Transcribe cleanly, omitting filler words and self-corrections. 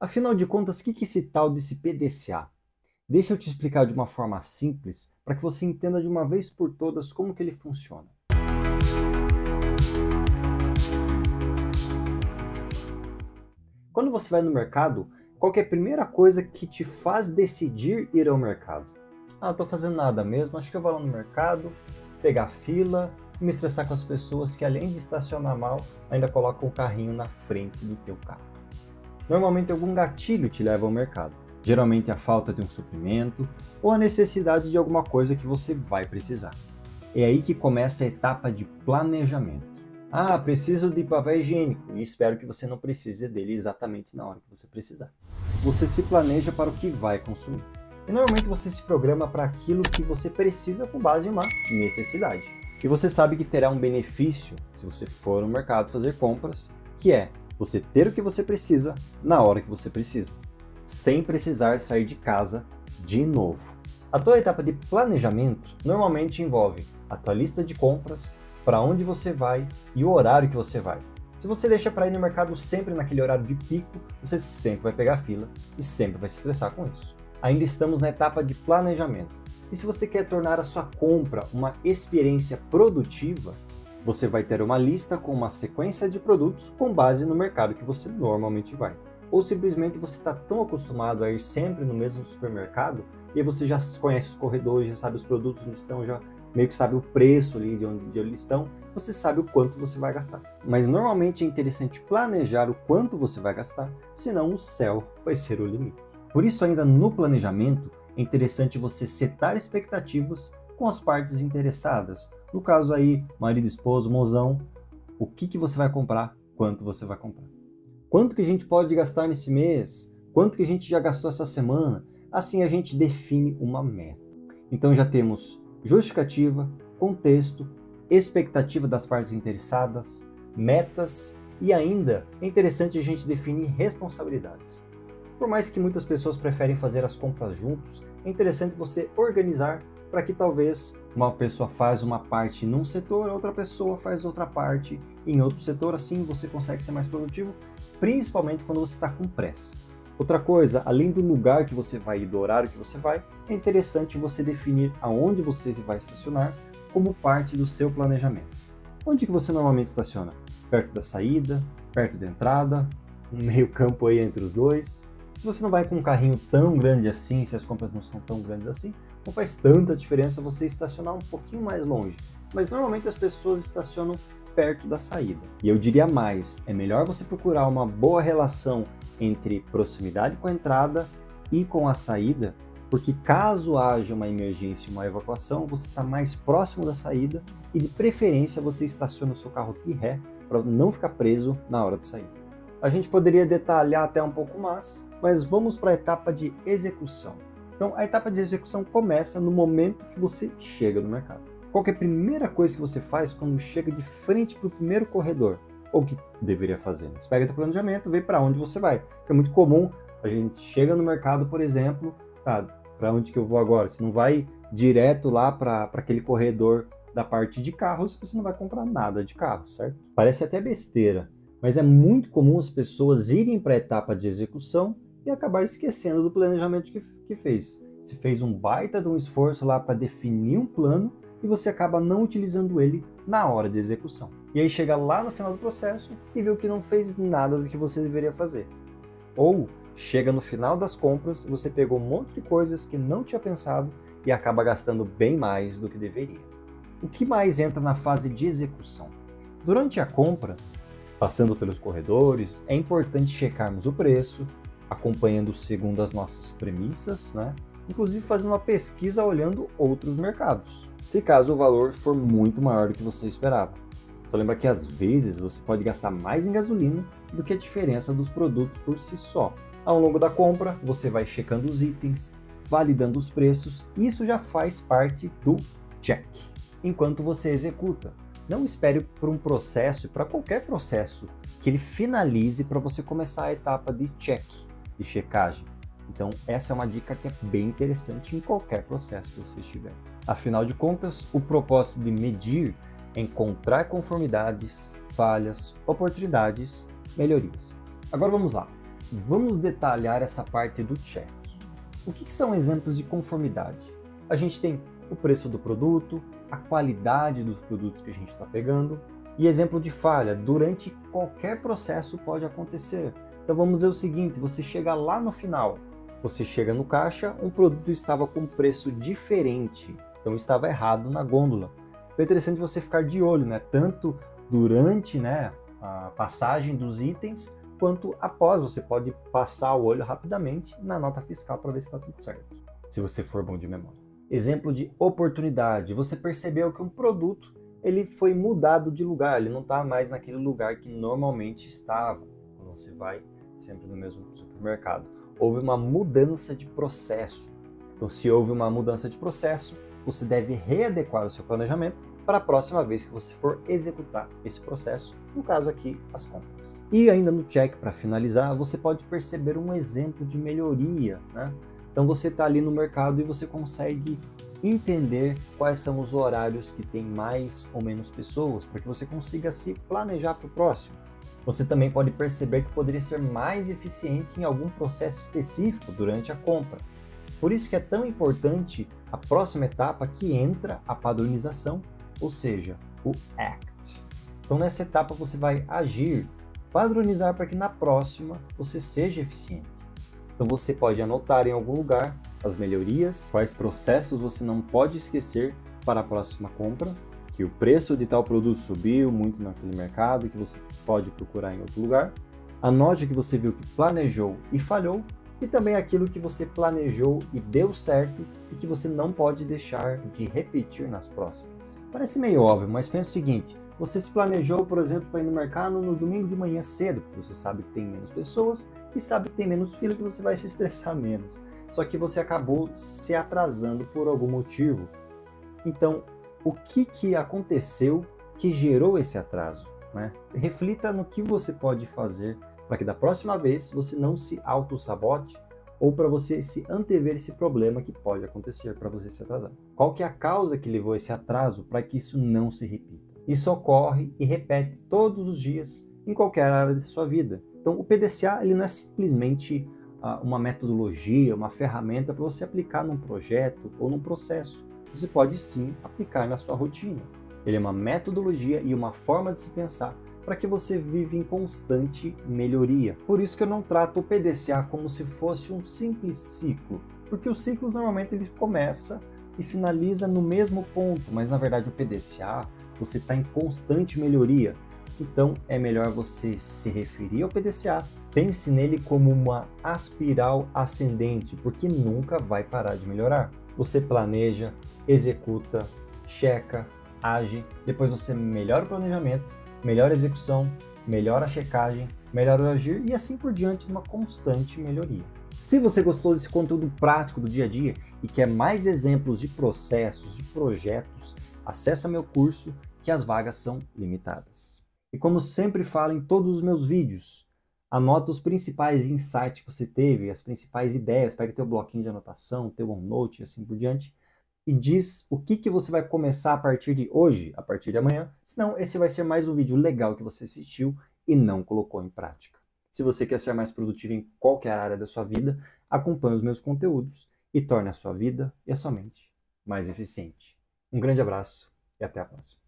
Afinal de contas, o que é esse tal desse PDCA? Deixa eu te explicar de uma forma simples para que você entenda de uma vez por todas como que ele funciona. Quando você vai no mercado, qual que é a primeira coisa que te faz decidir ir ao mercado? Ah, não tô fazendo nada mesmo, acho que eu vou lá no mercado, pegar fila e me estressar com as pessoas que, além de estacionar mal, ainda colocam o carrinho na frente do teu carro. Normalmente algum gatilho te leva ao mercado. Geralmente a falta de um suprimento ou a necessidade de alguma coisa que você vai precisar. É aí que começa a etapa de planejamento. Ah, preciso de papel higiênico e espero que você não precise dele exatamente na hora que você precisar. Você se planeja para o que vai consumir. E normalmente você se programa para aquilo que você precisa com base em uma necessidade. E você sabe que terá um benefício se você for no mercado fazer compras, que é você ter o que você precisa na hora que você precisa, sem precisar sair de casa de novo. A tua etapa de planejamento normalmente envolve a tua lista de compras, para onde você vai e o horário que você vai. Se você deixa para ir no mercado sempre naquele horário de pico, você sempre vai pegar fila e sempre vai se estressar com isso. Ainda estamos na etapa de planejamento. E se você quer tornar a sua compra uma experiência produtiva, você vai ter uma lista com uma sequência de produtos com base no mercado que você normalmente vai. Ou simplesmente você está tão acostumado a ir sempre no mesmo supermercado e você já conhece os corredores, já sabe os produtos onde estão, já meio que sabe o preço ali de onde eles estão, você sabe o quanto você vai gastar. Mas normalmente é interessante planejar o quanto você vai gastar, senão o céu vai ser o limite. Por isso, ainda no planejamento, é interessante você setar expectativas com as partes interessadas. No caso aí, marido, esposo, mozão, o que você vai comprar, quanto você vai comprar. Quanto que a gente pode gastar nesse mês? Quanto que a gente já gastou essa semana? Assim a gente define uma meta. Então já temos justificativa, contexto, expectativa das partes interessadas, metas e ainda é interessante a gente definir responsabilidades. Por mais que muitas pessoas preferem fazer as compras juntos, é interessante você organizar para que talvez uma pessoa faz uma parte num setor, a outra pessoa faz outra parte em outro setor, assim você consegue ser mais produtivo, principalmente quando você está com pressa. Outra coisa, além do lugar que você vai e do horário que você vai, é interessante você definir aonde você vai estacionar como parte do seu planejamento. Onde que você normalmente estaciona? Perto da saída, perto da entrada, um meio campo aí entre os dois. Se você não vai com um carrinho tão grande assim, se as compras não são tão grandes assim, não faz tanta diferença você estacionar um pouquinho mais longe. Mas normalmente as pessoas estacionam perto da saída. E eu diria mais, é melhor você procurar uma boa relação entre proximidade com a entrada e com a saída, porque caso haja uma emergência, uma evacuação, você está mais próximo da saída e de preferência você estaciona o seu carro de ré para não ficar preso na hora de sair. A gente poderia detalhar até um pouco mais, mas vamos para a etapa de execução. Então a etapa de execução começa no momento que você chega no mercado. Qual que é a primeira coisa que você faz quando chega de frente para o primeiro corredor? Ou o que deveria fazer? Você pega o planejamento e vê para onde você vai. É muito comum, a gente chega no mercado, por exemplo, tá, para onde que eu vou agora? Você não vai direto lá para aquele corredor da parte de carros, você não vai comprar nada de carro, certo? Parece até besteira, mas é muito comum as pessoas irem para a etapa de execução e acabar esquecendo do planejamento que fez. Você fez um baita de um esforço lá para definir um plano e você acaba não utilizando ele na hora de execução. E aí chega lá no final do processo e vê que não fez nada do que você deveria fazer. Ou chega no final das compras, você pegou um monte de coisas que não tinha pensado e acaba gastando bem mais do que deveria. O que mais entra na fase de execução? Durante a compra, passando pelos corredores, é importante checarmos o preço, acompanhando segundo as nossas premissas, né? Inclusive fazendo uma pesquisa olhando outros mercados, se caso o valor for muito maior do que você esperava. Só lembra que às vezes você pode gastar mais em gasolina do que a diferença dos produtos por si só. Ao longo da compra, você vai checando os itens, validando os preços, e isso já faz parte do check. Enquanto você executa, não espere por um processo, para qualquer processo, que ele finalize para você começar a etapa de check, de checagem. Então essa é uma dica que é bem interessante em qualquer processo que você estiver. Afinal de contas, o propósito de medir é encontrar conformidades, falhas, oportunidades, melhorias. Agora vamos lá. Vamos detalhar essa parte do check. O que são exemplos de conformidade? A gente tem o preço do produto, a qualidade dos produtos que a gente está pegando e exemplo de falha. Durante qualquer processo pode acontecer. Então vamos dizer o seguinte, você chega lá no final, você chega no caixa, um produto estava com preço diferente, então estava errado na gôndola. Então é interessante você ficar de olho, né? Tanto durante, né, a passagem dos itens, quanto após. Você pode passar o olho rapidamente na nota fiscal para ver se está tudo certo, se você for bom de memória. Exemplo de oportunidade. Você percebeu que um produto ele foi mudado de lugar, ele não está mais naquele lugar que normalmente estava, quando você vai sempre no mesmo supermercado. Houve uma mudança de processo. Então, se houve uma mudança de processo, você deve readequar o seu planejamento para a próxima vez que você for executar esse processo, no caso aqui, as compras. E ainda no check, para finalizar, você pode perceber um exemplo de melhoria, né? Então você está ali no mercado e você consegue entender quais são os horários que tem mais ou menos pessoas, para que você consiga se planejar para o próximo. Você também pode perceber que poderia ser mais eficiente em algum processo específico durante a compra. Por isso que é tão importante a próxima etapa que entra a padronização, ou seja, o ACT. Então nessa etapa você vai agir, padronizar para que na próxima você seja eficiente. Então você pode anotar em algum lugar as melhorias, quais processos você não pode esquecer para a próxima compra, que o preço de tal produto subiu muito naquele mercado, que você pode procurar em outro lugar. Anote o que você viu que planejou e falhou, e também aquilo que você planejou e deu certo e que você não pode deixar de repetir nas próximas. Parece meio óbvio, mas pensa o seguinte, você se planejou, por exemplo, para ir no mercado no domingo de manhã cedo, porque você sabe que tem menos pessoas e sabe que tem menos fila, que você vai se estressar menos. Só que você acabou se atrasando por algum motivo. Então, o que aconteceu que gerou esse atraso, né? Reflita no que você pode fazer para que da próxima vez você não se auto-sabote ou para você se antever esse problema que pode acontecer para você se atrasar. Qual que é a causa que levou esse atraso para que isso não se repita? Isso ocorre e repete todos os dias em qualquer área de sua vida. Então, o PDCA ele não é simplesmente uma metodologia, uma ferramenta para você aplicar num projeto ou num processo. Você pode sim aplicar na sua rotina. Ele é uma metodologia e uma forma de se pensar para que você viva em constante melhoria. Por isso que eu não trato o PDCA como se fosse um simples ciclo, porque o ciclo normalmente ele começa e finaliza no mesmo ponto, mas na verdade o PDCA você está em constante melhoria. Então é melhor você se referir ao PDCA, pense nele como uma espiral ascendente, porque nunca vai parar de melhorar. Você planeja, executa, checa, age, depois você melhora o planejamento, melhora a execução, melhora a checagem, melhora o agir e assim por diante, uma constante melhoria. Se você gostou desse conteúdo prático do dia a dia e quer mais exemplos de processos, de projetos, acesse meu curso que as vagas são limitadas. E como sempre falo em todos os meus vídeos, anota os principais insights que você teve, as principais ideias, pega teu bloquinho de anotação, teu OneNote e assim por diante, e diz o que você vai começar a partir de hoje, a partir de amanhã, senão esse vai ser mais um vídeo legal que você assistiu e não colocou em prática. Se você quer ser mais produtivo em qualquer área da sua vida, acompanhe os meus conteúdos e torne a sua vida e a sua mente mais eficiente. Um grande abraço e até a próxima.